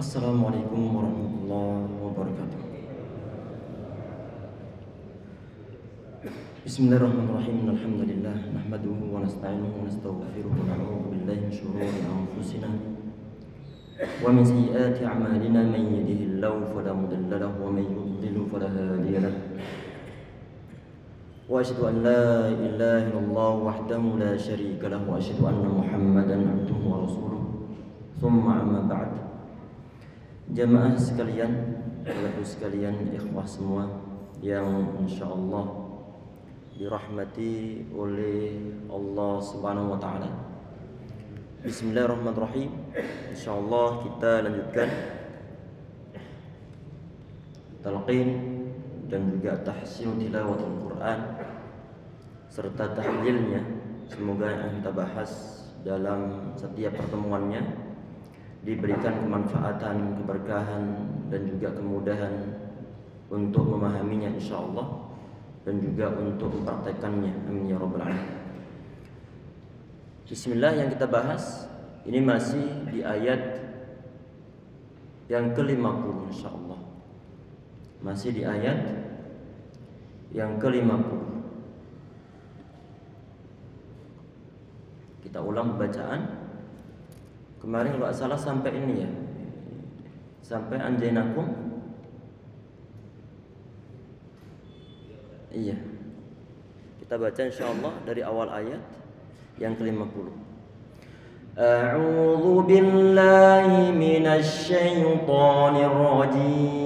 Assalamualaikum warahmatullahi wabarakatuh. Bismillahirrahmanirrahim. Alhamdulillah nahmaduhu wa nasta'inuhu wa nastaghfiruhu wa na'udzu billahi min shururi anfusina wa min sayyiati a'malina man yahdihillahu fala mudilla lahu wa man yudlil fala hadiya lahu. Wa asyhadu an la ilaha illallah wahdahu la syarika lahu wa asyhadu anna Muhammadan abduhu wa rasuluh. Tsumma amma ba'd. Jamaah sekalian, Bapak-Ibu sekalian, ikhwah semua yang insyaallah dirahmati oleh Allah Subhanahu wa taala. Bismillahirrahmanirrahim. Insyaallah kita lanjutkan talqin dan juga tahsin tilawatul Quran serta tahlilnya. Semoga yang kita bahas dalam setiap pertemuannya diberikan kemanfaatan, keberkahan dan juga kemudahan untuk memahaminya insyaallah dan juga untuk mempraktekannya. Amin ya rabbal alamin. Bismillah, yang kita bahas ini masih di ayat yang ke-50 insyaallah. Masih di ayat yang ke-50. Kita ulang bacaan. Kemarin kalau salah sampai ini ya, sampai anjainakum. Iya, kita baca insyaallah dari awal ayat yang ke-50. A'udzu billahi minasy syaithanir rajim.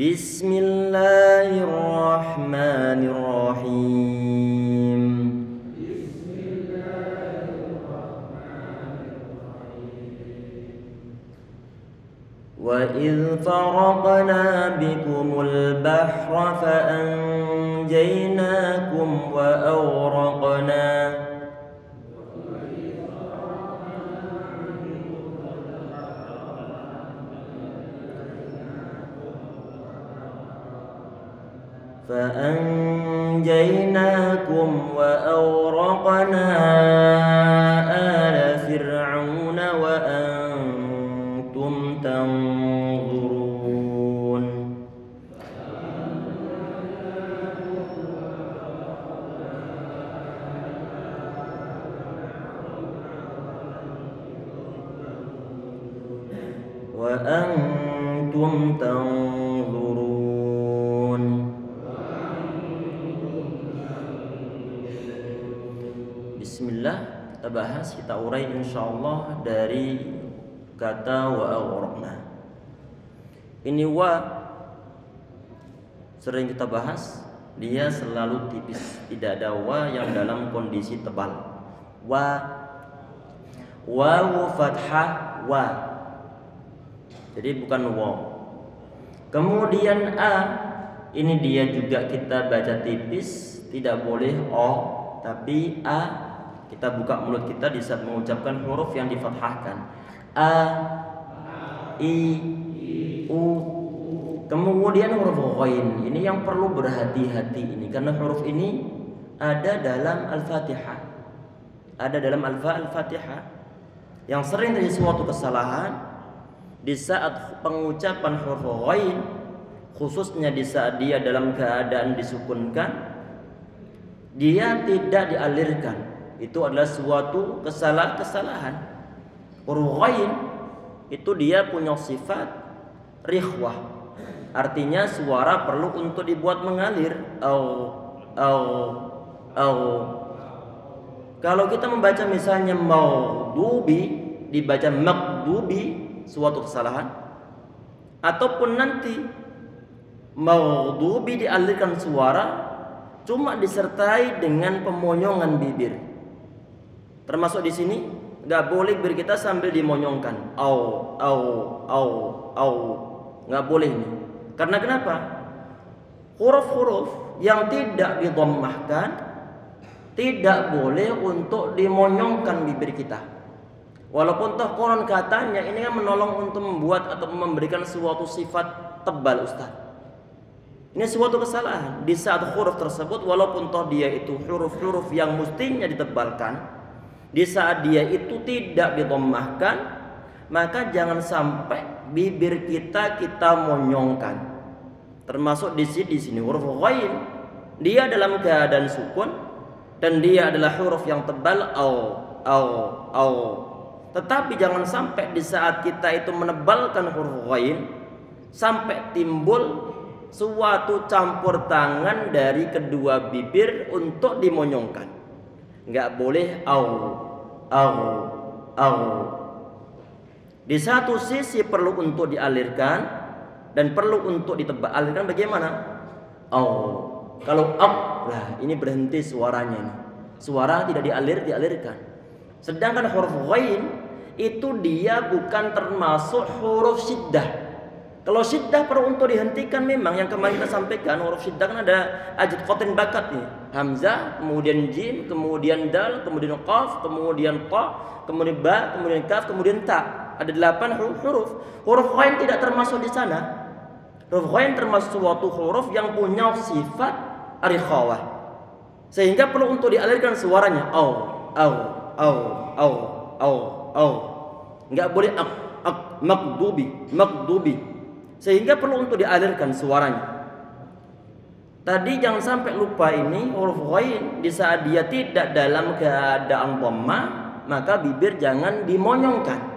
Bismillahirrahmanirrahim. Wa idh faraqna bikumul bahra fa anjaynakum wa awraqna فأنجيناكم وأورقنا آل فرعون وأنتم تنظرون وأنتم تنظرون. Bismillah, kita bahas, kita urai insyaallah dari kata wa awraqna. Ini wa sering kita bahas, dia selalu tipis, tidak ada wa yang dalam kondisi tebal. Wa fathah wa. Jadi bukan wa. Kemudian a, ini dia juga kita baca tipis, tidak boleh o, tapi a. Kita buka mulut kita di saat mengucapkan huruf yang difathahkan. A, I, U. Kemudian huruf ghain. Ini yang perlu berhati-hati ini, karena huruf ini ada dalam Al-Fatihah. Ada dalam Al-Fatihah. Yang sering terjadi suatu kesalahan di saat pengucapan huruf ghain, khususnya di saat dia dalam keadaan disukunkan, dia tidak dialirkan. Itu adalah suatu kesalahan. Huruf ghain itu dia punya sifat rikhwah. Artinya suara perlu untuk dibuat mengalir. Kalau kita membaca misalnya maghdubi, dibaca maghdubi, suatu kesalahan. Ataupun nanti maghdubi dialirkan suara cuma disertai dengan pemonyongan bibir. Termasuk di sini nggak boleh bibir kita sambil dimonyongkan. Nggak boleh ini. Karena kenapa? Huruf-huruf yang tidak didhammahkan tidak boleh untuk dimonyongkan bibir kita. Walaupun toh konon katanya ini kan menolong untuk membuat atau memberikan suatu sifat tebal, Ustaz. Ini suatu kesalahan di saat huruf tersebut, walaupun toh dia itu huruf-huruf yang mestinya ditebalkan, di saat dia itu tidak ditommahkan, maka jangan sampai bibir kita monyongkan. Termasuk di sini huruf ghain, dia dalam keadaan sukun dan dia adalah huruf yang tebal au. Tetapi jangan sampai di saat kita itu menebalkan huruf ghain sampai timbul suatu campur tangan dari kedua bibir untuk dimonyongkan. Nggak boleh au. Di satu sisi perlu untuk dialirkan dan perlu untuk alirkan bagaimana? Kalau lah ini berhenti suaranya nih. Suara tidak dialirkan. Sedangkan huruf ghain itu dia bukan termasuk huruf syiddah. Kalau syiddah perlu untuk dihentikan, memang yang kemarin kita sampaikan huruf syiddah kan ada ajad qatin bakat nih. Hamzah, kemudian jim, kemudian dal, kemudian qaf, kemudian ta, kemudian ba, kemudian kaf, kemudian ta. Ada 8 huruf. Huruf ghain tidak termasuk di sana. Huruf ghain termasuk suatu huruf yang punya sifat arikhawah. Sehingga perlu untuk dialirkan suaranya au. Enggak boleh makdubi. Sehingga perlu untuk dialirkan suaranya. Tadi jangan sampai lupa ini huruf ghain di saat dia tidak dalam keadaan dhammah, maka bibir jangan dimonyongkan.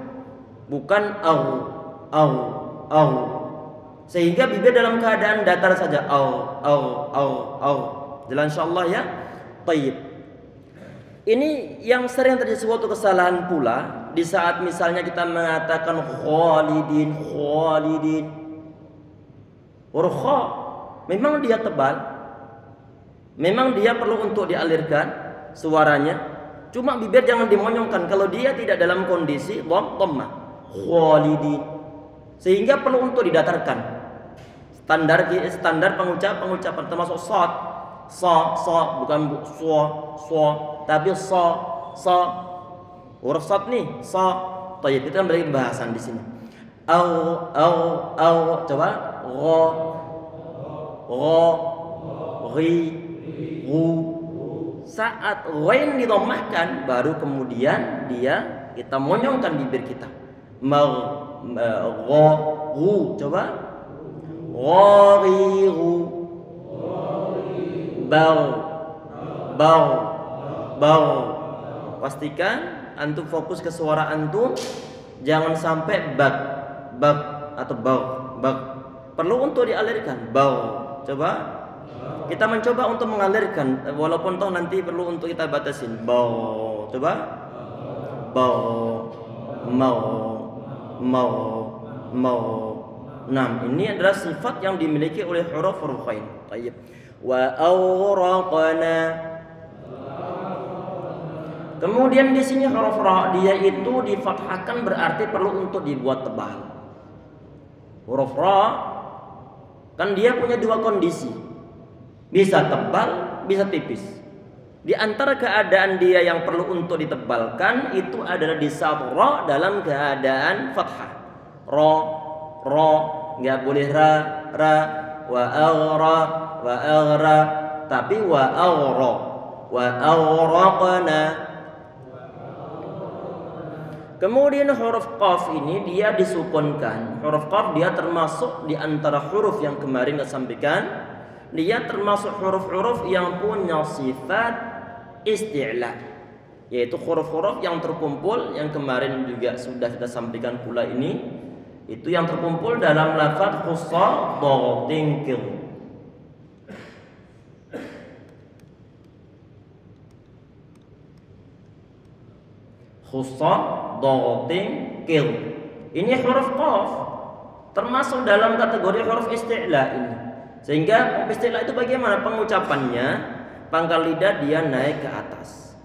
Bukan au. Sehingga bibir dalam keadaan datar saja au. Jelas insyaallah ya. Baik. Ini yang sering terjadi suatu kesalahan pula di saat misalnya kita mengatakan khalidin. Huruf kha memang dia tebal, memang dia perlu untuk dialirkan suaranya, cuma bibir jangan dimonyongkan kalau dia tidak dalam kondisi dhammah. Khalidin, sehingga perlu untuk didatarkan. Standar pengucapan termasuk sa bukan so tapi sa huruf sad nih sa. Baik, kita beri bahasan di sini. Au coba ri ru. Saat ghain didhammahkan baru kemudian kita monyongkan bibir kita. Ru coba ghariru. Bau. Pastikan antum fokus ke suara antum, jangan sampai bak atau bau. Perlu untuk dialirkan bau. Coba kita mencoba untuk mengalirkan, walaupun toh nanti perlu untuk kita batasin. Bau. Coba bau. Mau. Nah, ini adalah sifat yang dimiliki oleh huruf ghain. Baik. Wa awraqna. Kemudian di sini huruf ra dia itu difathahkan berarti perlu untuk dibuat tebal. Huruf ra kan dia punya dua kondisi. Bisa tebal, bisa tipis. Di antara keadaan dia yang perlu untuk ditebalkan itu adalah di saat ra dalam keadaan fathah. Ra, enggak boleh ra, wa aghra, tapi wa awraqna. Kemudian huruf qaf ini dia disukunkan. Huruf qaf dia termasuk di antara huruf yang kemarin kita sampaikan. Dia termasuk huruf-huruf yang punya sifat isti'la, yaitu huruf-huruf yang terkumpul yang kemarin juga sudah kita sampaikan pula ini. Itu yang terkumpul dalam lafaz khussa dhatin qil. Khussa dhatin qil. Ini huruf qaf termasuk dalam kategori huruf isti'la ini. Sehingga huruf isti'la itu bagaimana pengucapannya? Pangkal lidah dia naik ke atas,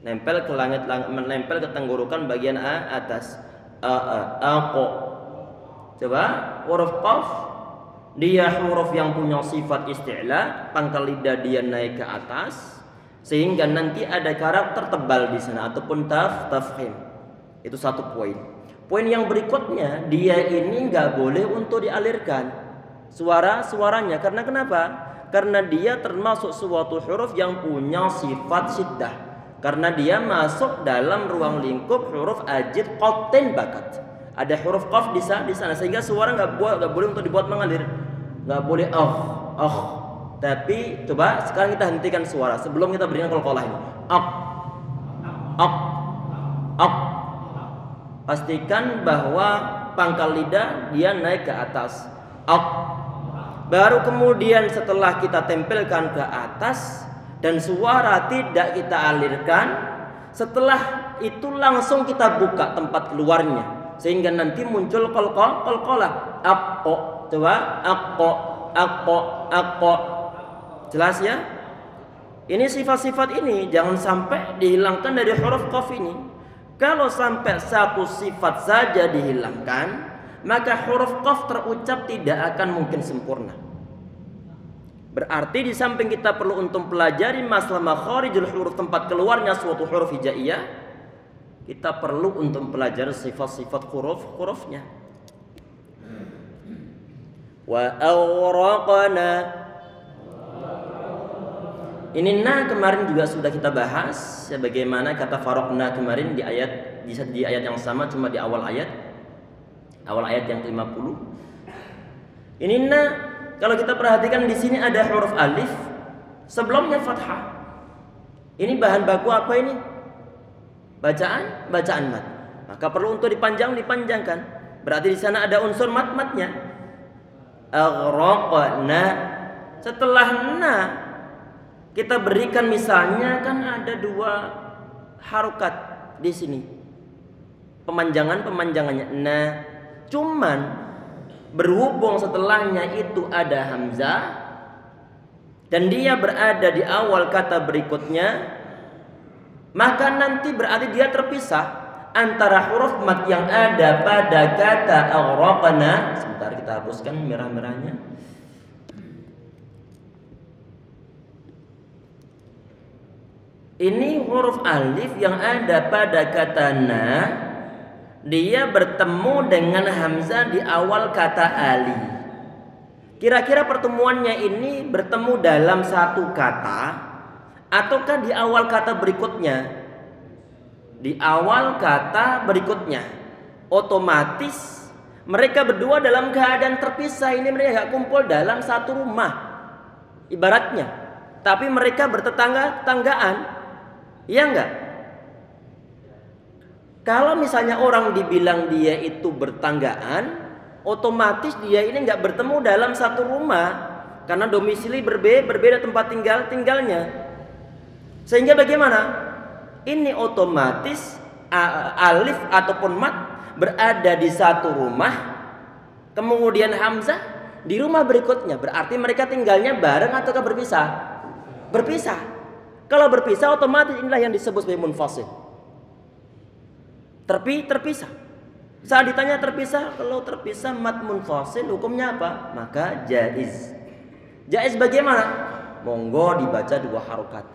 nempel ke langit, menempel ke tenggorokan bagian atas. Aqo. Coba huruf qaf dia huruf yang punya sifat isti'la, pangkal lidah dia naik ke atas sehingga nanti ada karakter tebal di sana ataupun tafkhim. Itu satu poin. Poin yang berikutnya, dia ini nggak boleh untuk dialirkan. suaranya. Karena kenapa? Karena dia termasuk suatu huruf yang punya sifat syiddah. Karena dia masuk dalam ruang lingkup huruf ajid qatin bakat. Ada huruf qaf di sana, sehingga suara nggak boleh untuk dibuat mengalir. Nggak boleh Tapi coba sekarang kita hentikan suara sebelum kita berikan qalqalah ini. Pastikan bahwa pangkal lidah dia naik ke atas. Baru kemudian setelah kita tempelkan ke atas dan suara tidak kita alirkan, setelah itu langsung kita buka tempat keluarnya sehingga nanti muncul qalqalah. Coba aqqa. Jelas ya? Ini sifat-sifat ini jangan sampai dihilangkan dari huruf qaf ini. Kalau sampai satu sifat saja dihilangkan, maka huruf qaf terucap tidak akan mungkin sempurna. Berarti di samping kita perlu untuk pelajari masalah makharijul huruf, tempat keluarnya suatu huruf hijaiyah, kita perlu untuk pelajari sifat-sifat hurufnya. Wa awraqna. Ini na kemarin juga sudah kita bahas, sebagaimana kata faraqna kemarin di ayat yang sama, cuma di awal ayat yang ke-50. Ini na, kalau kita perhatikan di sini ada huruf alif, sebelumnya fathah. Ini bahan baku apa ini? Bacaan mat. Maka perlu untuk dipanjangkan. Berarti di sana ada unsur matnya. Aghraqna. Setelah na kita berikan misalnya kan ada 2 harokat di sini. Pemanjangannya. Nah, cuman berhubung setelahnya itu ada hamzah dan dia berada di awal kata berikutnya, maka nanti berarti dia terpisah antara huruf mat yang ada pada kata aghraqna. Sebentar kita hapuskan merah-merahnya. Ini huruf alif yang ada pada kata na, dia bertemu dengan hamzah di awal kata ali. Kira-kira pertemuannya ini bertemu dalam satu kata ataukah di awal kata berikutnya? Di awal kata berikutnya. Otomatis mereka berdua dalam keadaan terpisah. Ini mereka gak kumpul dalam satu rumah ibaratnya, tapi mereka bertetanggaan. Iya enggak? Kalau misalnya orang dibilang dia itu bertanggaan, otomatis dia ini enggak bertemu dalam satu rumah karena domisili berbeda tempat tinggalnya. Sehingga bagaimana? Ini otomatis alif ataupun mat berada di satu rumah, kemudian hamzah di rumah berikutnya. Berarti mereka tinggalnya bareng ataukah berpisah? Berpisah. Kalau berpisah otomatis inilah yang disebut sebagai munfasil. Terpisah. Saat ditanya terpisah, kalau terpisah mat munfasil hukumnya apa? Maka jaiz. Jaiz bagaimana? Monggo dibaca 2 harokat,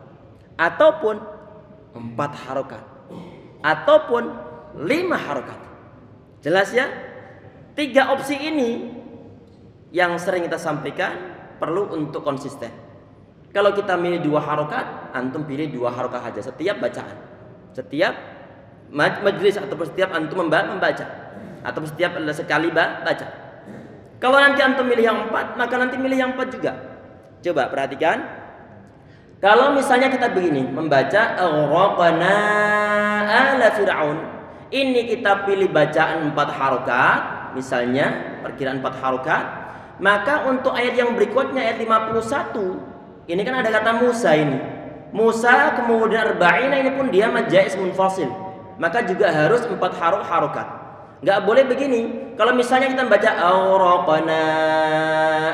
ataupun 4 harokat, ataupun 5 harokat. Jelas ya? 3 opsi ini yang sering kita sampaikan perlu untuk konsisten. Kalau kita milih 2 harokat, antum pilih 2 harokat saja setiap bacaan, setiap majlis atau setiap antum membaca, atau setiap sekali baca. Kalau nanti antum milih yang 4, maka nanti milih yang 4 juga. Coba perhatikan. Kalau misalnya kita begini membaca aghraqna ala fir'aun, ini kita pilih bacaan 4 harokat, misalnya perkiraan 4 harokat. Maka untuk ayat yang berikutnya ayat 51, ini kan ada kata Musa ini. Musa kemudian arba'ina, ini pun dia majais munfasil. Maka juga harus 4 harokat. Enggak boleh begini. Kalau misalnya kita baca aghraqna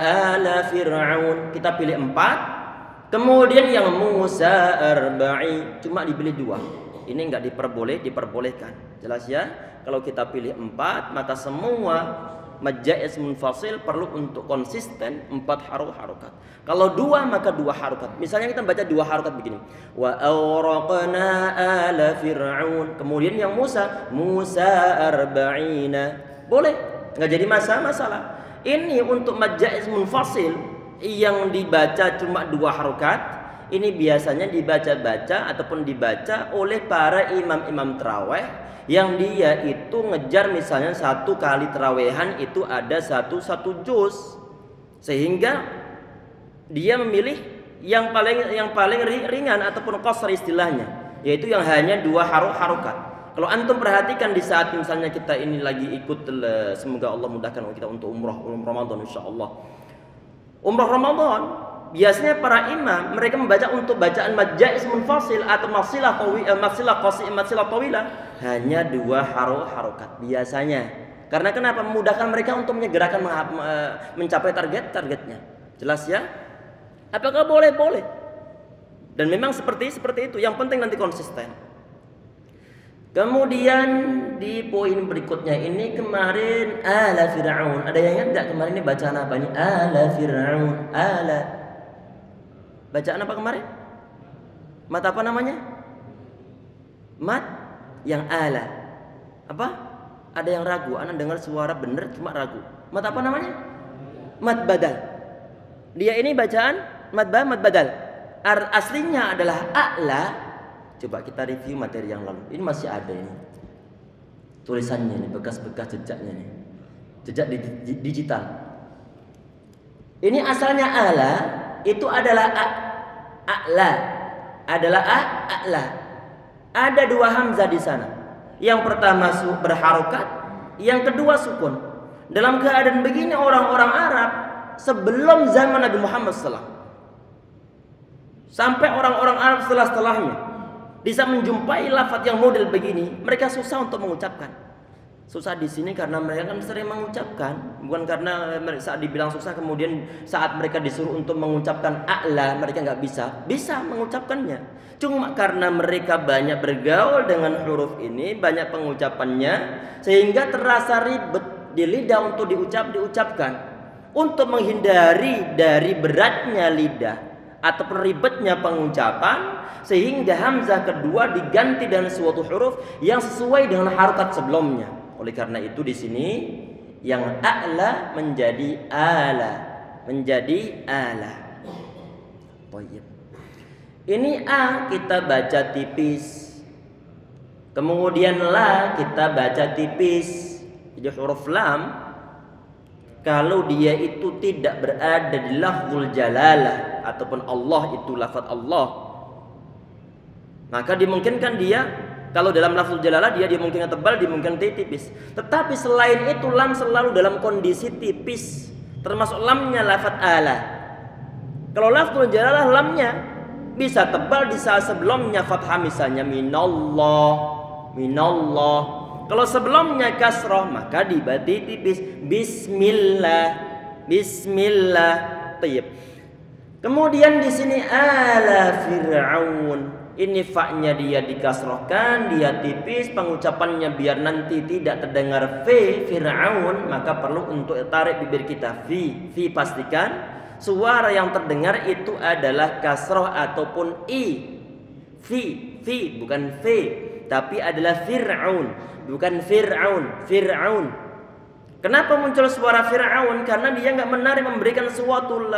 ala fir'aun, kita pilih 4. Kemudian yang Musa arba'i cuma dipilih 2. Ini enggak diperbolehkan. Jelas ya? Kalau kita pilih 4, maka semua majais munfasil perlu untuk konsisten 4 harokat. Kalau 2 maka 2 harokat. Misalnya kita baca 2 harokat begini. Wa awraqna ala fir'aun. Kemudian yang Musa arba'ina. Boleh, enggak jadi masalah. Ini untuk mad jaiz munfasil yang dibaca cuma 2 harokat, ini biasanya dibaca-baca ataupun dibaca oleh para imam-imam tarawih yang dia itu ngejar misalnya 1 kali tarawehan itu ada satu juz, sehingga dia memilih yang paling ringan ataupun qasar istilahnya, yaitu yang hanya 2 harokat. Kalau antum perhatikan di saat misalnya kita ini lagi ikut, semoga Allah mudahkan kita untuk umrah Ramadan insyaallah. Umrah Ramadan biasanya para imam mereka membaca untuk bacaan mad jaiz munfasil atau masilah tawilah hanya 2 harokat biasanya. Karena kenapa? Memudahkan mereka untuk menyegerakan mencapai targetnya. Jelas ya? Apakah boleh? Boleh. Dan memang seperti itu. Yang penting nanti konsisten. Kemudian di poin berikutnya ini kemarin ala Fir'aun. Ada yang ingat enggak kemarin ini bacaan apa ini? Ala Fir'aun. Ala. Bacaan apa kemarin? Mat apa namanya? Mat yang ala. Apa? Ada yang ragu. Anak dengar suara benar cuma ragu. Mat apa namanya? Mat badal. Dia ini bacaan mat badal. Aslinya adalah a'la. Coba kita review materi yang lalu. Ini masih ada ini tulisannya ini, bekas-bekas jejaknya nih, jejak digital. Ini asalnya ala itu adalah a'la, a'la. Ada 2 hamzah di sana. Yang pertama berharokat, yang kedua sukun. Dalam keadaan begini orang-orang Arab sebelum zaman Nabi Muhammad SAW sampai orang-orang Arab setelahnya bisa menjumpai lafaz yang model begini, mereka susah untuk mengucapkan. Susah di sini karena mereka kan sering mengucapkan, bukan karena saat dibilang susah kemudian saat mereka disuruh untuk mengucapkan a'la mereka nggak bisa mengucapkannya. Cuma karena mereka banyak bergaul dengan huruf ini, banyak pengucapannya, sehingga terasa ribet di lidah untuk diucapkan. Untuk menghindari dari beratnya lidah ataupun ribetnya pengucapan, sehingga hamzah kedua diganti dengan suatu huruf yang sesuai dengan harokat sebelumnya. Oleh karena itu di sini yang a'la menjadi ala. Baik. Ini a kita baca tipis. Kemudian la kita baca tipis. Jadi huruf lam kalau dia itu tidak berada di lafzul jalalah ataupun Allah itu lafaz Allah, maka dimungkinkan dia kalau dalam lafzul jalalah dia dimungkinkan tebal, dimungkinkan tipis. Tetapi selain itu lam selalu dalam kondisi tipis, termasuk lamnya lafaz ala. Kalau lafzul jalalah lamnya bisa tebal di saat sebelumnya fathah, misalnya minallah. Kalau sebelumnya kasrah maka dibati tipis, bismillah. Tayyib. Kemudian di sini ala Fir'aun. Ini fa-nya dia dikasrohkan, dia tipis, pengucapannya biar nanti tidak terdengar Fir'aun, maka perlu untuk tarik bibir kita fi pastikan suara yang terdengar itu adalah kasroh ataupun i. Fi bukan tapi adalah Fir'aun, bukan Fir'aun. Kenapa muncul suara Fir'aun? Karena dia nggak menarik memberikan suatu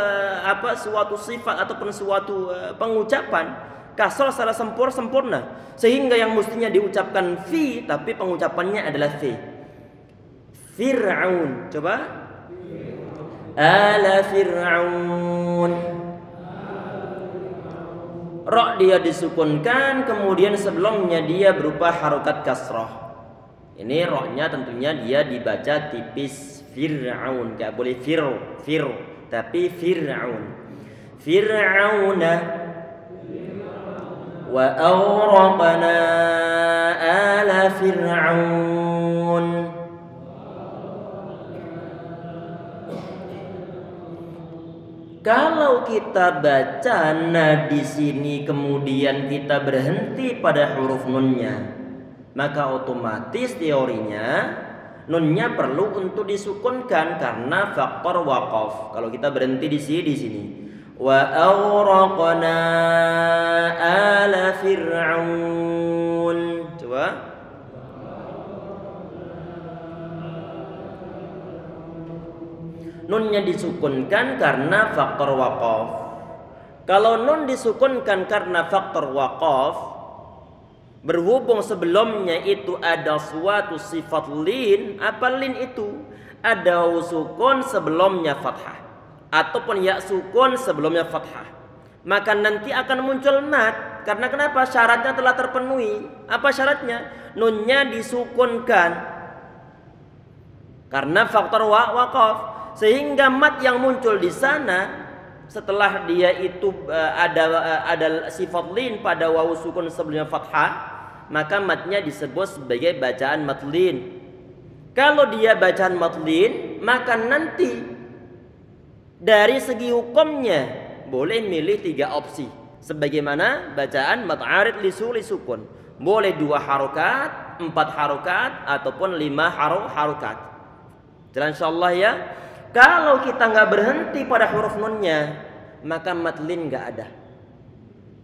sifat ataupun suatu pengucapan kasroh secara sempurna, sehingga yang mestinya diucapkan fi tapi pengucapannya adalah fi. Fir'aun. Coba. Ala Fir'aun. Ra dia disukunkan, kemudian sebelumnya dia berupa harokat kasroh. Ini ra-nya tentunya dia dibaca tipis, Fir'aun, gak boleh fir, tapi Fir'aun. Fir'auna wa awraqna ala Fir'aun. Kalau kita baca di sini kemudian kita berhenti pada huruf nunnya, maka otomatis teorinya nunnya perlu untuk disukunkan karena faktor waqaf. Kalau kita berhenti di sini wa awraqna ala Fir'aun. Coba. nunnya disukunkan karena faktor waqaf. Kalau nun disukunkan karena faktor waqaf, berhubung sebelumnya itu ada suatu sifat lin, apa lin itu? Ada sukun sebelumnya fathah ataupun ya sukun sebelumnya fathah, maka nanti akan muncul mat. Karena kenapa? Syaratnya telah terpenuhi. Apa syaratnya? Nunnya disukunkan karena faktor waqaf, sehingga mat yang muncul di sana setelah dia itu ada sifat lin pada wawu sukun sebelumnya fathah, maka matnya disebut sebagai bacaan matlin. Kalau dia bacaan matlin, maka nanti dari segi hukumnya boleh milih 3 opsi. Sebagaimana bacaan mat'arid lisuli sukun, boleh 2 harokat, 4 harokat, ataupun 5 harokat. Jelas insyaallah ya. Kalau kita nggak berhenti pada huruf nunnya, maka matlin nggak ada.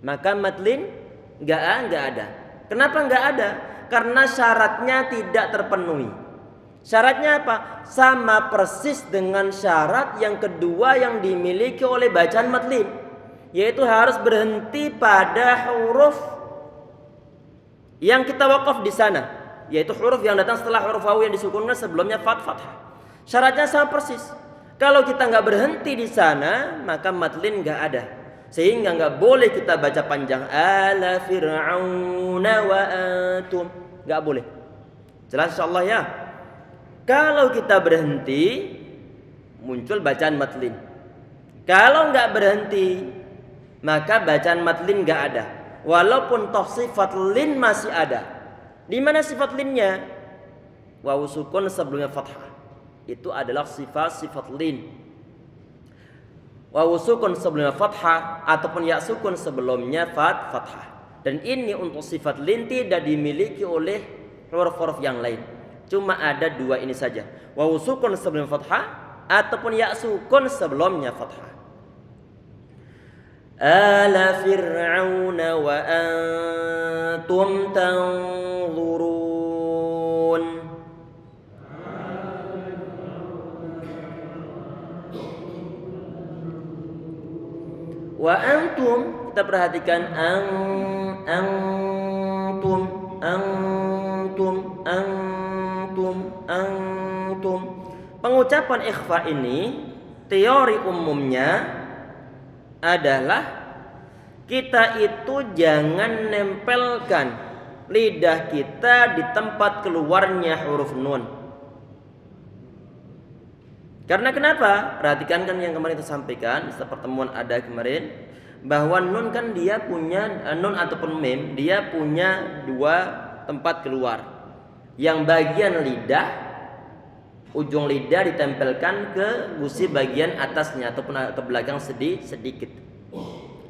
Maka matlin nggak ada. Kenapa nggak ada? Karena syaratnya tidak terpenuhi. Syaratnya apa? Sama persis dengan syarat yang kedua yang dimiliki oleh bacaan matlin, yaitu harus berhenti pada huruf yang kita wakaf di sana, yaitu huruf yang datang setelah huruf wawu yang disukunkan sebelumnya fathah. Syaratnya sama persis. Kalau kita nggak berhenti di sana, maka matlin nggak ada, sehingga nggak boleh kita baca panjang ala fir'auna wa antum, nggak boleh. Jelas insyaallah ya. Kalau kita berhenti, muncul bacaan matlin. Kalau nggak berhenti, maka bacaan matlin nggak ada. Walaupun toh sifat lin masih ada. Di mana sifat linnya? Wawu sukun sebelumnya fathah. Itu adalah sifat lin. Wawu sukun sebelumnya fathah ataupun ya sukun sebelumnya fathah. Dan ini untuk sifat lin tidak dimiliki oleh huruf-huruf yang lain. Cuma ada 2 ini saja. Wawu sukun sebelumnya fathah ataupun ya sukun sebelumnya fathah. Ala fir'auna wa antum tanzurun. Wa antum, kita perhatikan antum. Pengucapan ikhfa ini teori umumnya adalah kita itu jangan nempelkan lidah kita di tempat keluarnya huruf nun. Karena kenapa? Perhatikan kan yang kemarin kita sampaikan di pertemuan ada kemarin, bahwa nun kan dia punya nun ataupun mim, dia punya 2 tempat keluar. Yang bagian lidah, ujung lidah ditempelkan ke gusi bagian atasnya ataupun ke belakang sedikit.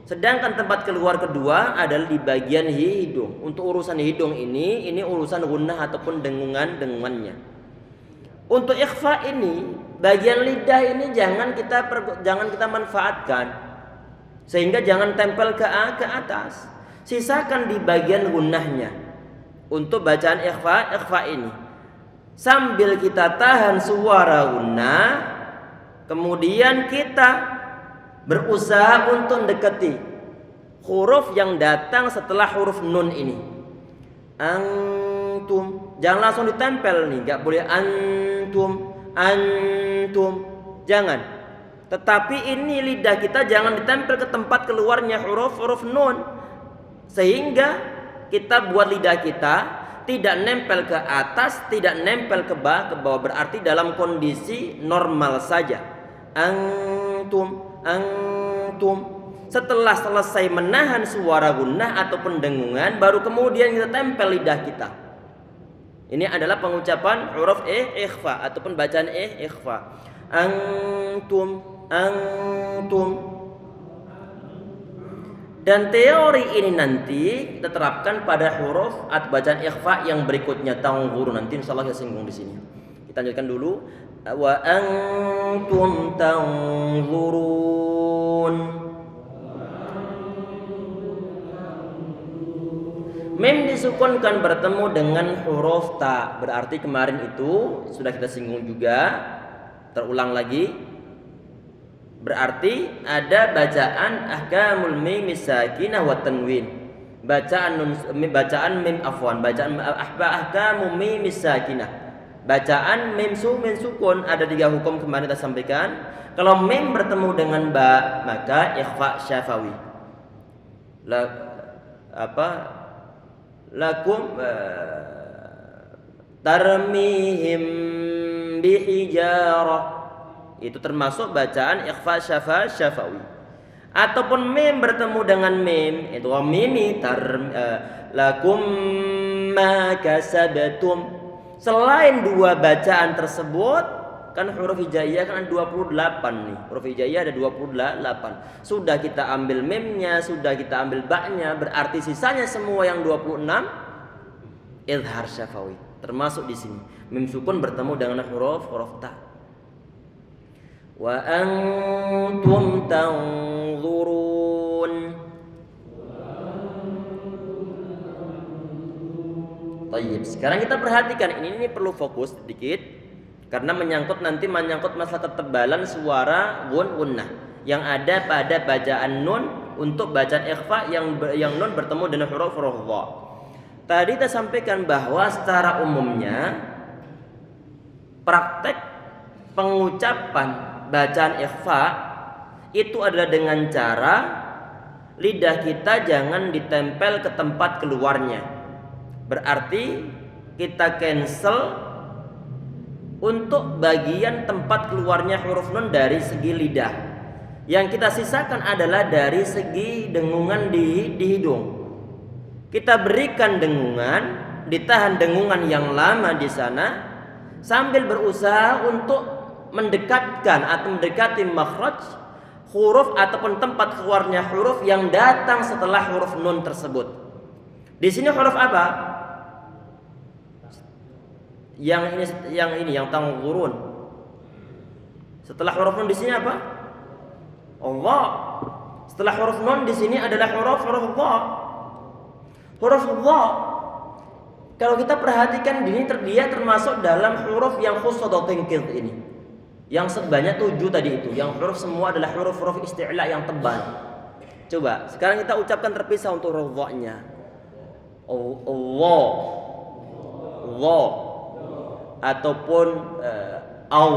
Sedangkan tempat keluar kedua adalah di bagian hidung. Untuk urusan hidung ini urusan gunnah ataupun dengungannya. Untuk ikhfa ini, bagian lidah ini jangan kita manfaatkan, sehingga jangan tempel ke atas. Sisakan di bagian gunnahnya untuk bacaan ikhfa ini. Sambil kita tahan suara gunnah, kemudian kita berusaha untuk mendekati huruf yang datang setelah huruf nun ini. Antum, jangan langsung ditempel nih, nggak boleh antum, jangan. Tetapi ini lidah kita jangan ditempel ke tempat keluarnya huruf nun, sehingga kita buat lidah kita tidak nempel ke atas, tidak nempel ke bawah, berarti dalam kondisi normal saja. Antum. Setelah selesai menahan suara gunnah ataupun dengungan, baru kemudian kita tempel lidah kita. Ini adalah pengucapan huruf ikhfa ataupun bacaan ikhfa. Antum. Dan teori ini nanti kita terapkan pada huruf atau bacaan ikhfa yang berikutnya, tanzurun. Nanti insyaallah saya singgung di sini. Kita lanjutkan dulu. Wa antum tanzurun. Mim disukunkan bertemu dengan huruf ta. Berarti kemarin itu sudah kita singgung juga. Terulang lagi. Berarti ada bacaan ahkamul mim sakinah wa tanwin. Bacaan mim afwan, bacaan ahkamul mim sakinah. Bacaan mim sukun ada 3 hukum kemarin kita sampaikan. Kalau mim bertemu dengan ba maka ikhfa syafawi. Lakum tarmihim bihijarah. Itu termasuk bacaan ikhfa syafawi. Ataupun mim bertemu dengan mim, itu mimi lakum ma kasabtum. Selain 2 bacaan tersebut, kan huruf hijaiyah kan ada 28 nih. Huruf hijaiyah ada 28. Sudah kita ambil mimnya, sudah kita ambil ba-nya, berarti sisanya semua yang 26 izhar syafawi. Termasuk di sini. Mim sukun bertemu dengan huruf ta. Wa antum tanzurun. Baik, sekarang kita perhatikan ini perlu fokus sedikit karena menyangkut masalah ketebalan suara gunnah yang ada pada bacaan nun untuk bacaan ikhfa yang nun bertemu dengan huruf dha. Tadi kita sampaikan bahwa secara umumnya praktek pengucapan bacaan ikhfa itu adalah dengan cara lidah kita jangan ditempel ke tempat keluarnya. Berarti kita cancel untuk bagian tempat keluarnya huruf nun dari segi lidah. Yang kita sisakan adalah dari segi dengungan di hidung. Kita berikan dengungan, ditahan dengungan yang lama di sana sambil berusaha untuk mendekatkan atau mendekati makhraj huruf ataupun tempat keluarnya huruf yang datang setelah huruf nun tersebut. Di sini huruf apa? Yang tanggurun. Setelah huruf nun di sini apa? Allah. Setelah huruf nun di sini adalah huruf dha. Huruf dha. Kalau kita perhatikan dia termasuk dalam huruf yang khussadatun qid ini. Yang sebanyak 7 tadi itu, yang huruf semua adalah huruf-huruf isti'la yang tebal. Coba, sekarang kita ucapkan terpisah untuk huruf dha-nya. Allah. Allah. Ataupun au.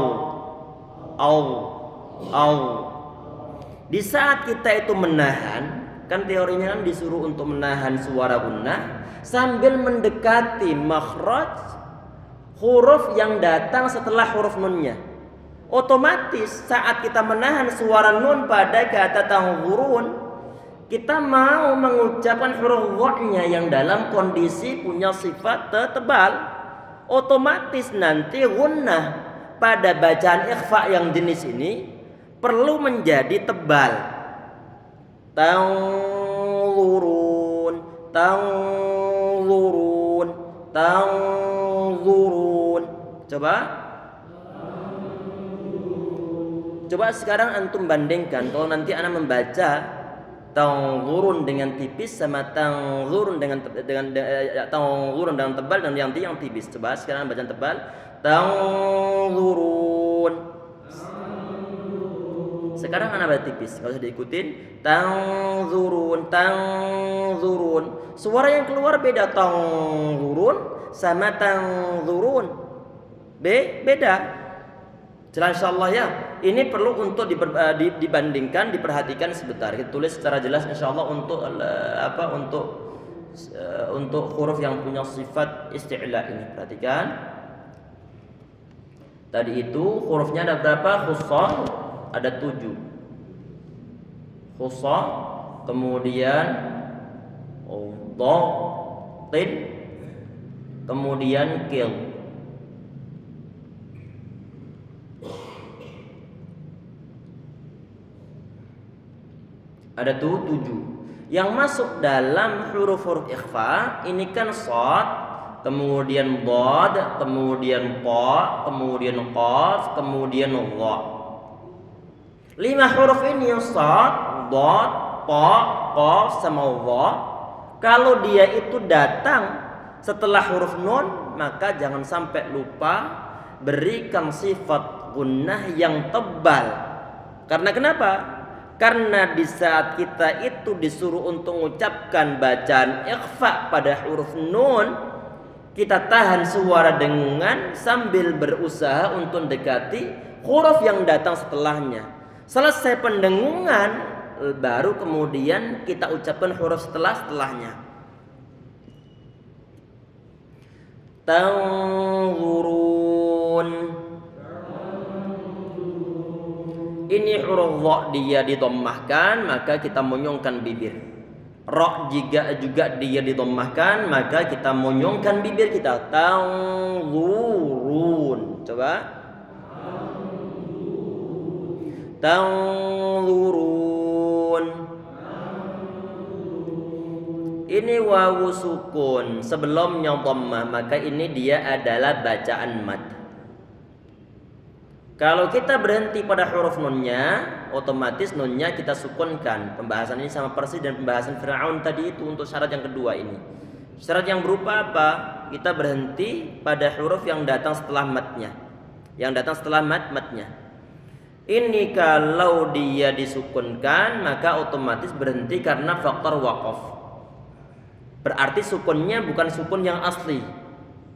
Di saat kita itu menahan, kan teorinya kan disuruh untuk menahan suara gunnah sambil mendekati makhraj huruf yang datang setelah huruf nunnya. Otomatis saat kita menahan suara nun pada kata tanzurun, kita mau mengucapkan huruf dha-nya yang dalam kondisi punya sifat tebal. Otomatis nanti gunnah pada bacaan ikhfa yang jenis ini perlu menjadi tebal. Tanzurun, tanzurun, tanzurun. Coba sekarang antum bandingkan kalau nanti ana membaca tanzurun dengan tipis sama tanzurun dengan tanzurun dengan tebal dan yang tipis. Coba sekarang bacaan tebal. Tanzurun. Sekarang ana baca tipis, enggak usah diikutin. Tanzurun, tanzurun. Suara yang keluar beda tanzurun sama tanzurun. Beda. Jelas insyaallah ya. Ini perlu untuk dibandingkan, diperhatikan sebentar. Kita tulis secara jelas insyaallah untuk huruf yang punya sifat isti'la ini. Perhatikan. Tadi itu hurufnya ada berapa? Khussah ada 7. Khussah, kemudian dha, tin, kemudian qil. Ada 7. Yang masuk dalam huruf-huruf ikhfa ini kan shad, kemudian dhad, kemudian ta, kemudian qaf, kemudian dha. 5 huruf ini yang shad, dhad, ta, qaf sama dha. Kalau dia itu datang setelah huruf nun, maka jangan sampai lupa berikan sifat gunnah yang tebal. Karena kenapa? Karena di saat kita itu disuruh untuk mengucapkan bacaan ikhfa pada huruf nun, kita tahan suara dengungan sambil berusaha untuk mendekati huruf yang datang setelahnya. Selesai pendengungan, baru kemudian kita ucapkan huruf setelahnya. Tanzurun. Ini huruf dha dia didommahkan, maka kita monyongkan bibir. Ra juga dia didommahkan, maka kita monyongkan bibir kita. Tanzurun. Coba. Tanzurun. Ini wawu sukun sebelumnya dhammah, maka ini dia adalah bacaan mad. Kalau kita berhenti pada huruf nunnya, otomatis nunnya kita sukunkan. Pembahasan ini sama persis dan pembahasan Fir'aun tadi itu untuk syarat yang kedua ini. Syarat yang berupa apa? Kita berhenti pada huruf yang datang setelah matnya. Yang datang setelah matnya. Ini kalau dia disukunkan, maka otomatis berhenti karena faktor waqaf. Berarti sukunnya bukan sukun yang asli.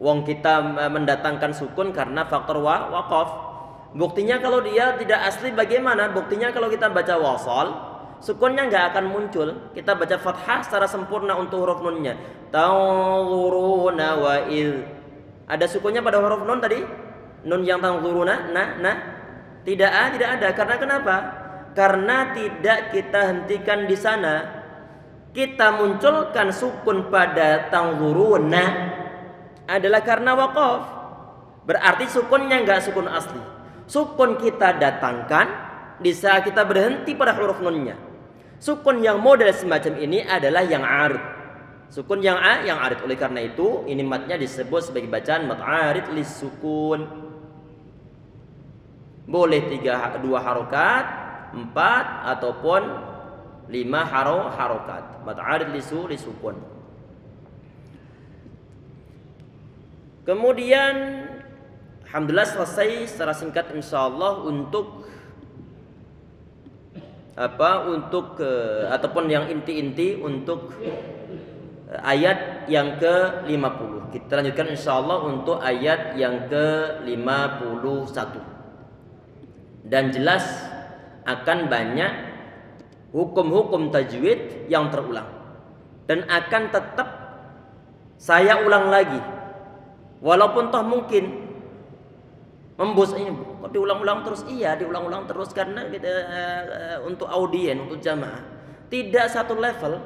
Wong kita mendatangkan sukun karena faktor waqaf. Buktinya kalau dia tidak asli bagaimana? Buktinya kalau kita baca wasal, sukunnya nggak akan muncul. Kita baca fathah secara sempurna untuk huruf nunnya. Tanzuruna wa id. Ada sukunnya pada huruf nun tadi? Nun yang tanzuruna, tidak ada. Karena kenapa? Karena tidak kita hentikan di sana. Kita munculkan sukun pada tanzuruna adalah karena waqaf. Berarti sukunnya nggak sukun asli. Sukun kita datangkan di saat kita berhenti pada huruf nunnya. Sukun yang model semacam ini adalah yang arid. Sukun yang arid. Oleh karena itu, ini matnya disebut sebagai bacaan mat arid lis sukun. Boleh 2 harokat, 4 ataupun 5 harokat. Mat arid lis sukun. Kemudian alhamdulillah selesai secara singkat insyaallah untuk ataupun yang inti-inti untuk ayat yang ke-50. Kita lanjutkan insyaallah untuk ayat yang ke-51. Dan jelas akan banyak hukum-hukum tajwid yang terulang. Dan akan tetap saya ulang lagi. Walaupun toh mungkin ini kok diulang-ulang terus? Iya, diulang-ulang terus karena kita untuk audien, untuk jamaah tidak satu level,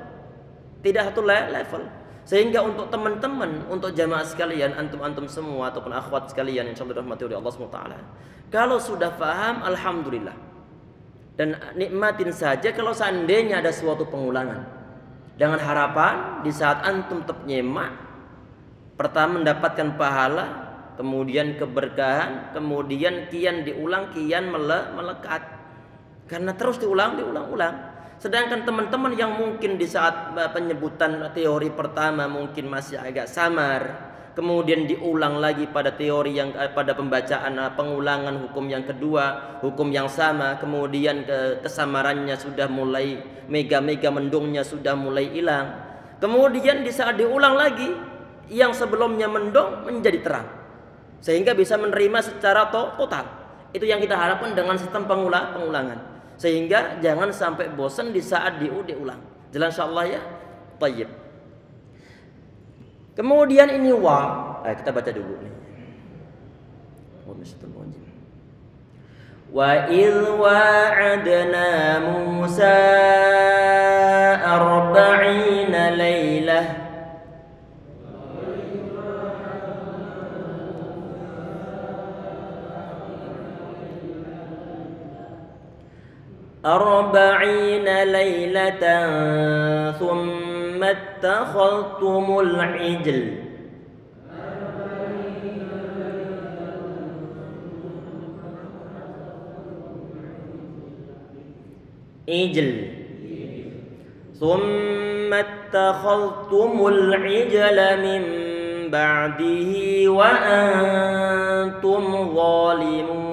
sehingga untuk teman-teman, untuk jamaah sekalian, antum semua ataupun akhwat sekalian insyaallah dirahmati oleh Allah SWT, kalau sudah paham alhamdulillah, dan nikmatin saja kalau seandainya ada suatu pengulangan, dengan harapan di saat antum tetap nyemak, pertama mendapatkan pahala, kemudian keberkahan, kemudian kian diulang, kian melekat. Karena terus diulang. Sedangkan teman-teman yang mungkin di saat penyebutan teori pertama mungkin masih agak samar, kemudian diulang lagi pada teori yang pada pembacaan pengulangan hukum yang kedua, hukum yang sama, kemudian kesamarannya sudah mulai mega mendungnya sudah mulai hilang. Kemudian di saat diulang lagi, yang sebelumnya mendung menjadi terang. Sehingga bisa menerima secara total. Itu yang kita harapkan dengan sistem pengulangan. Sehingga jangan sampai bosan di saat diulang. Jelas insyaallah ya. Tayyib. Kemudian ini wa. Kita baca dulu nih. Wa idh wa'adna Musa 40 lailah أربعين ليلة ثم اتخذتم العجل ثم اتخذتم العجل من بعده وأنتم ظالمون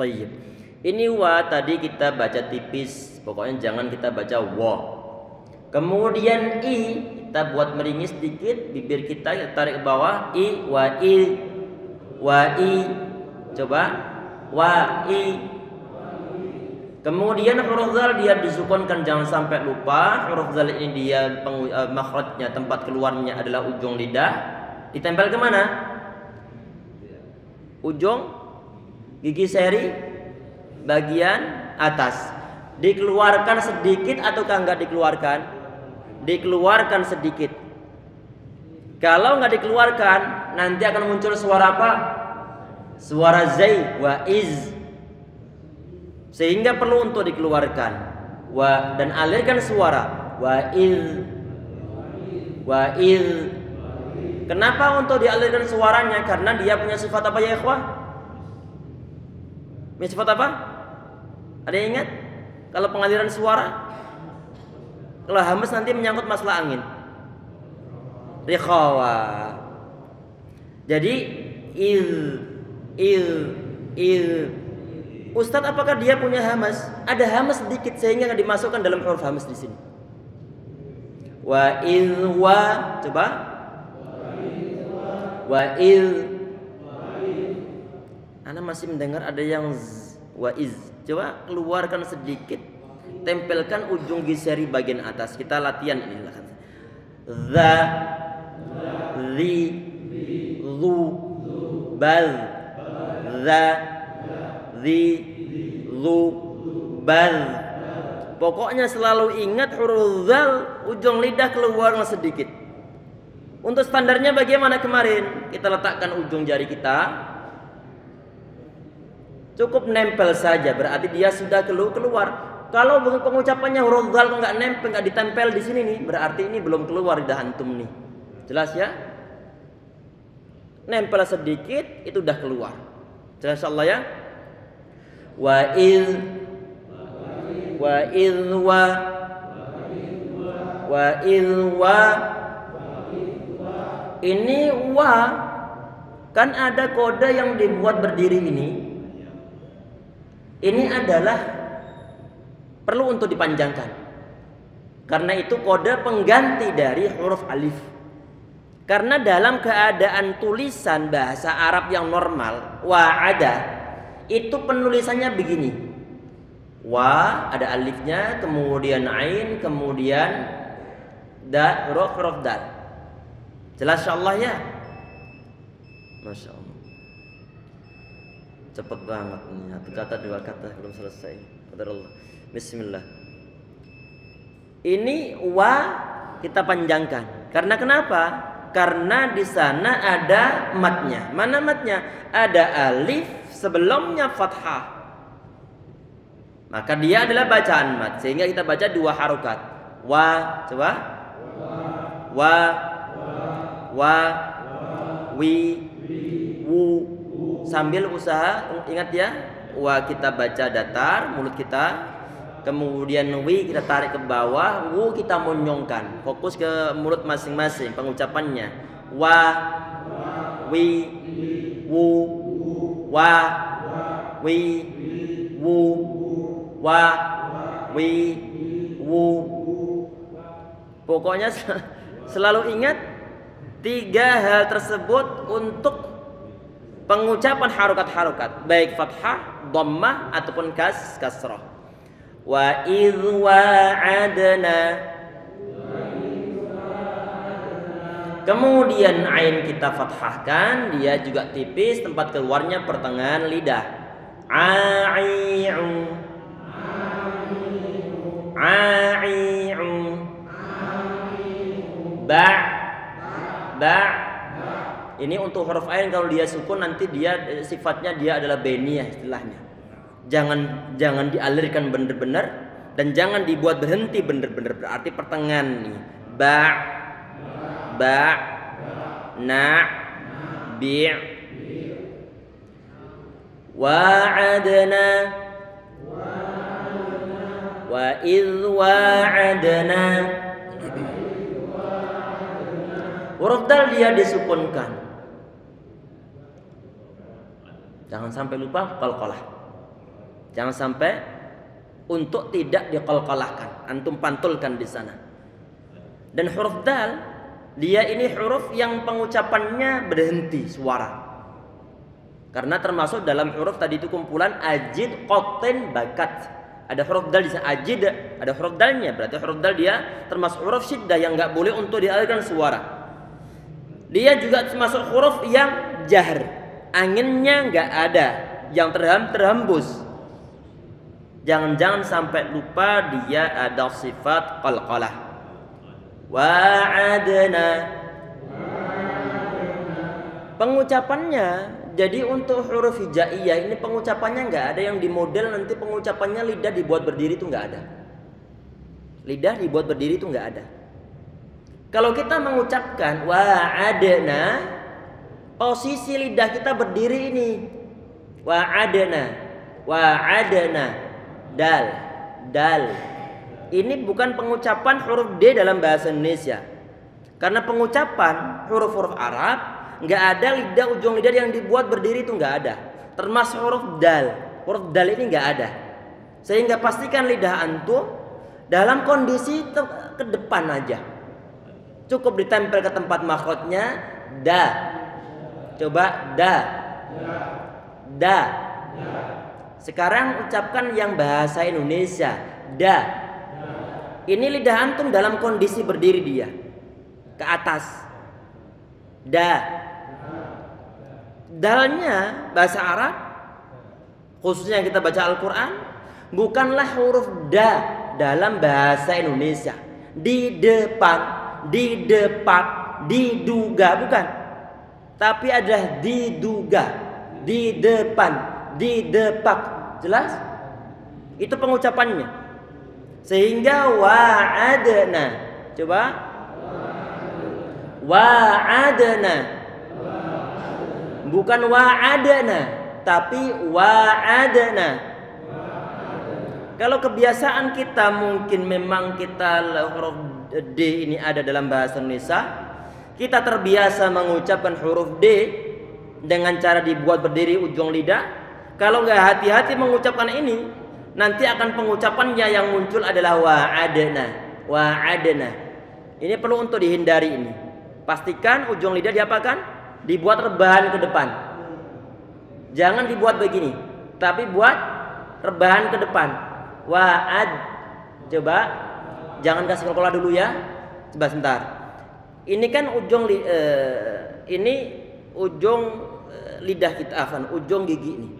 Tayyib. Ini wa tadi kita baca tipis, pokoknya jangan kita baca wa. Kemudian i kita buat meringis sedikit, bibir kita tarik ke bawah, i wa i wa i. Coba wa i. Kemudian huruf zal dia disukunkan, jangan sampai lupa. Huruf zal ini dia makhrajnya, tempat keluarnya adalah ujung lidah. Ditempel ke mana? Ujung gigi seri bagian atas. Dikeluarkan sedikit ataukah enggak dikeluarkan? Dikeluarkan sedikit. Kalau enggak dikeluarkan, nanti akan muncul suara apa? Suara zai wa iz. Sehingga perlu untuk dikeluarkan wa dan alirkan suara wa iz wa iz. Kenapa untuk dialirkan suaranya? Karena dia punya sifat apa ya ikhwah? Punya sifat apa? Ada yang ingat? Kalau pengaliran suara, kalau hamas nanti menyangkut masalah angin. Rikhawa. Jadi il. Ustadz, apakah dia punya hamas? Ada hamas sedikit sehingga nggak dimasukkan dalam huruf hamas di sini. Wa il wa, coba. Wa il. Ana masih mendengar ada yang wa iz. Coba keluarkan sedikit, tempelkan ujung giseri bagian atas. Kita latihan ini lah. Za, li, lu, bal, za, zi, lu, bal. Pokoknya selalu ingat huruf zal, ujung lidah keluarkan sedikit. Untuk standarnya bagaimana kemarin? Kita letakkan ujung jari kita, cukup nempel saja, berarti dia sudah keluar. Kalau pengucapannya huruf zal nggak nempel, nggak ditempel di sini nih, berarti ini belum keluar lidah antum nih. Jelas ya? Nempel sedikit, itu udah keluar. Jelas Allah ya? Wa il wa ini wa kan ada kode yang dibuat berdiri ini adalah perlu untuk dipanjangkan karena itu kode pengganti dari huruf alif. Karena dalam keadaan tulisan bahasa Arab yang normal wa'ada itu penulisannya begini, wa ada alifnya, kemudian ain, kemudian da, huruf dal. Jelas insyaallah ya? Masya Allah, cepet banget nih, satu kata dua kata belum selesai. Qadarullah. Bismillah. Ini wa kita panjangkan. Karena kenapa? Karena di sana ada matnya. Mana matnya? Ada alif sebelumnya fathah. Maka dia adalah bacaan mat. Sehingga kita baca dua harokat. Wa, coba. Wa, wi, wu. Sambil usaha, ingat ya. Wa kita baca datar, mulut kita. Kemudian wi kita tarik ke bawah, wu kita monyongkan. Fokus ke mulut masing-masing pengucapannya. Wa, wi, wu, wa, wi, wu, wa, wi, wu. Pokoknya selalu ingat tiga hal tersebut untuk pengucapan harokat-harokat, baik fathah, dhammah ataupun kasrah. Wa idh wa'adna. Kemudian ain kita fathahkan, dia juga tipis, tempat keluarnya pertengahan lidah. A'i'u, a'i'u, ba. Ini untuk huruf ain, kalau dia sukun nanti dia sifatnya dia adalah beniyah istilahnya. Jangan dialirkan benar-benar dan jangan dibuat berhenti benar-benar, berarti pertengahan nih. Ba, na, bi', wa'adna, wa idh wa'adna. Huruf dal dia disukunkan. Jangan sampai lupa qalqalah. Jangan sampai untuk tidak diqalqalahkan, antum pantulkan di sana. Dan huruf dal, dia ini huruf yang pengucapannya berhenti suara. Karena termasuk dalam huruf tadi itu kumpulan ajid, qatin, bakat. Ada huruf dal di sana, ajid, ada huruf dalnya. Berarti huruf dal dia termasuk huruf syiddah yang enggak boleh untuk dialirkan suara. Dia juga termasuk huruf yang jahr, anginnya enggak ada, yang terhembus. Jangan-jangan sampai lupa dia ada sifat qalqalah. Wa'adna. Pengucapannya, jadi untuk huruf hijaiyah ini pengucapannya nggak ada yang dimodel nanti pengucapannya lidah dibuat berdiri itu nggak ada. Lidah dibuat berdiri itu nggak ada. Kalau kita mengucapkan wa'adna, posisi lidah kita berdiri ini. Wa'adna, wa'adna. Dal. Ini bukan pengucapan huruf D dalam bahasa Indonesia. Karena pengucapan huruf-huruf Arab nggak ada lidah, ujung lidah yang dibuat berdiri itu nggak ada. Termasuk huruf dal. Huruf dal ini nggak ada. Sehingga pastikan lidah antum dalam kondisi ke depan aja. Cukup ditempel ke tempat makhrajnya da. Coba da. Sekarang ucapkan yang bahasa Indonesia, da. Ini lidah antum dalam kondisi berdiri dia ke atas. Da. Dalnya bahasa Arab, khususnya yang kita baca Al-Quran, bukanlah huruf da dalam bahasa Indonesia. Di depan, di depan, diduga, bukan. Tapi adalah diduga, di depan, di depan, jelas? Itu pengucapannya. Sehingga wa'adna, coba wa'adna, bukan wa'adna, tapi wa'adna. Kalau kebiasaan kita mungkin memang kita huruf D ini ada dalam bahasa Indonesia, kita terbiasa mengucapkan huruf D dengan cara dibuat berdiri ujung lidah. Kalau nggak hati-hati mengucapkan ini, nanti akan pengucapannya yang muncul adalah wa'adna, wa'adna. Ini perlu untuk dihindari ini. Pastikan ujung lidah diapakan? Dibuat rebahan ke depan. Jangan dibuat begini, tapi buat rebahan ke depan. Wa'ad. Coba, jangan kasih kolkolah dulu ya. Coba sebentar. Ini kan ujung lidah kita, ujung gigi ini.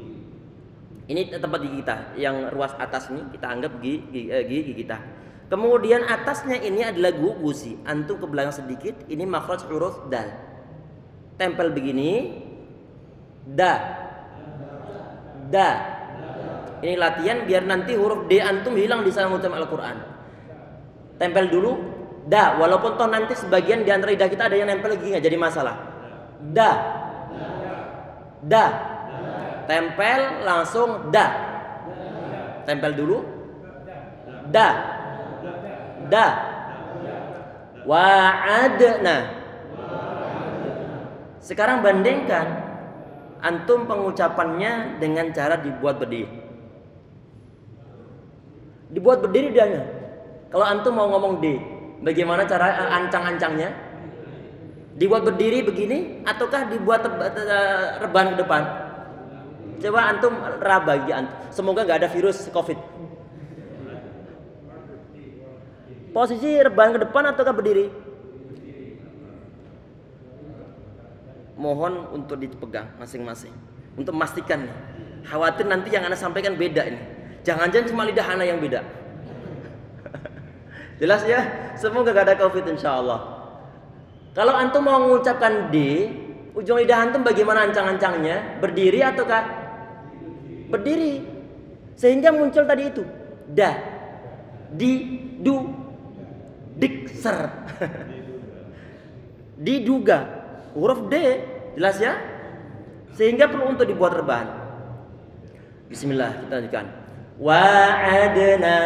Ini tempat gigi kita, yang ruas atas ini kita anggap gigi kita. Kemudian atasnya ini adalah gusi. Antum ke belakang sedikit, ini makhraj huruf dal. Tempel begini, da. Ini latihan biar nanti huruf D antum hilang di sana mengucapkan Al-Quran. Tempel dulu, da. Walaupun toh nanti sebagian di antara lidah kita ada yang nempel gigi nggak jadi masalah. Da. Tempel langsung da. Tempel dulu. Da. Wa'adna. Sekarang bandingkan antum pengucapannya dengan cara dibuat berdiri. Dibuat berdiri dianya. Kalau antum mau ngomong D, bagaimana cara ancang-ancangnya? Dibuat berdiri begini ataukah dibuat rebahan ke depan? Coba antum raba gigi antum. Semoga nggak ada virus COVID. Posisi rebahan ke depan ataukah berdiri? Mohon untuk dipegang masing-masing untuk memastikan nih. Khawatir nanti yang Anda sampaikan beda ini. Jangan-jangan cuma lidah Anda yang beda. Jelas ya? Semoga gak ada COVID insyaallah. Kalau antum mau mengucapkan D, ujung lidah antum bagaimana ancang-ancangnya? Berdiri ataukah? Berdiri. Sehingga muncul tadi itu da, di, du, dikser. Diduga. Huruf D, jelas ya? Sehingga perlu untuk dibuat rebahan. Bismillah, kita lanjutkan. Wa'adna.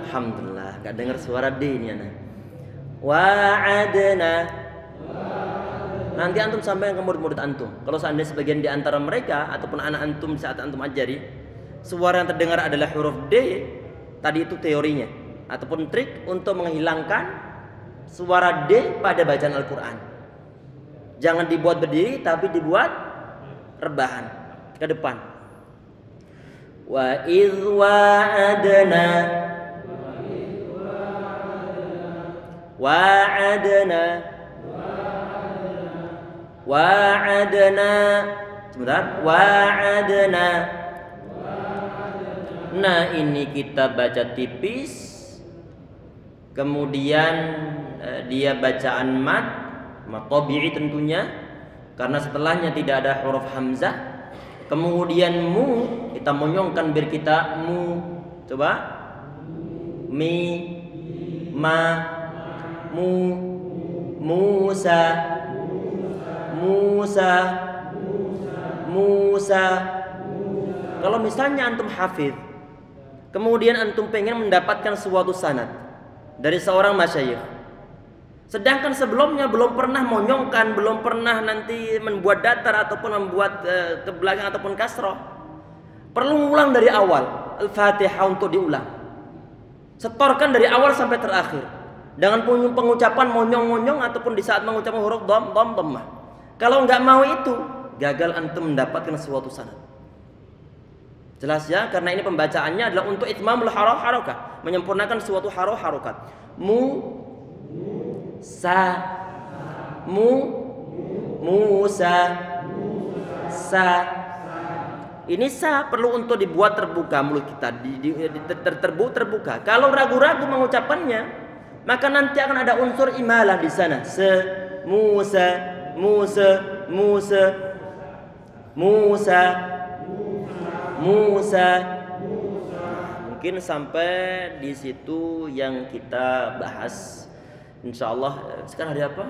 Alhamdulillah, gak dengar suara D ini anak. Wa'adna. Nanti antum sampaikan ke murid-murid antum. Kalau seandainya sebagian di antara mereka ataupun anak antum saat antum ajari, suara yang terdengar adalah huruf D, tadi itu teorinya ataupun trik untuk menghilangkan suara D pada bacaan Al-Quran. Jangan dibuat berdiri, tapi dibuat rebahan ke depan. Wa idh wa'adna sebentar, wa'adna. Nah, ini kita baca tipis, kemudian dia bacaan mat tabi'i tentunya, karena setelahnya tidak ada huruf hamzah. Kemudian mu kita monyongkan biar kita mu. Coba mi, ma, mu, Musa, Musa, Musa. Kalau misalnya antum hafidh, kemudian antum pengen mendapatkan suatu sanad dari seorang masyayikh, sedangkan sebelumnya belum pernah monyongkan, belum pernah nanti membuat datar ataupun membuat ke belakang ataupun kasroh, perlu ulang dari awal Al-Fatihah untuk diulang. Setorkan dari awal sampai terakhir dengan pengucapan monyong-monyong ataupun di saat mengucapkan huruf dhammah. Kalau nggak mau itu, gagal antum mendapatkan suatu sanad. Jelas ya, karena ini pembacaannya adalah untuk itmamul harakah, menyempurnakan suatu harokat. Musa, sa. Ini sa perlu untuk dibuat terbuka mulut kita, terbuka. Kalau ragu-ragu mengucapkannya, maka nanti akan ada unsur imalah di sana. Musa. Mungkin sampai di situ yang kita bahas. Insyaallah sekarang hari apa?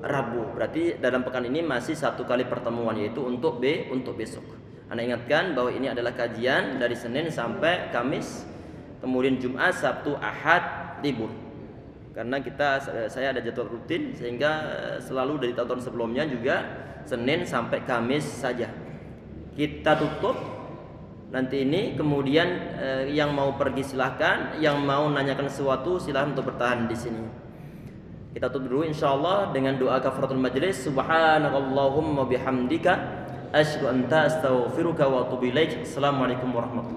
Rabu. Berarti dalam pekan ini masih satu kali pertemuan, yaitu untuk besok. Anda ingatkan bahwa ini adalah kajian dari Senin sampai Kamis, kemudian Jumat, Sabtu, Ahad libur. Karena saya ada jadwal rutin, sehingga selalu dari tahun sebelumnya juga Senin sampai Kamis saja. Kita tutup nanti ini, kemudian yang mau pergi silahkan, yang mau nanyakan sesuatu silahkan untuk bertahan di sini. Kita tutup dulu insyaallah dengan doa kafaratul majlis. Subhanakallahumma bihamdika asyhadu an la ilaha illa anta astaghfiruka wa atubu ilaik. Assalamualaikum warahmatullahi wabarakatuh.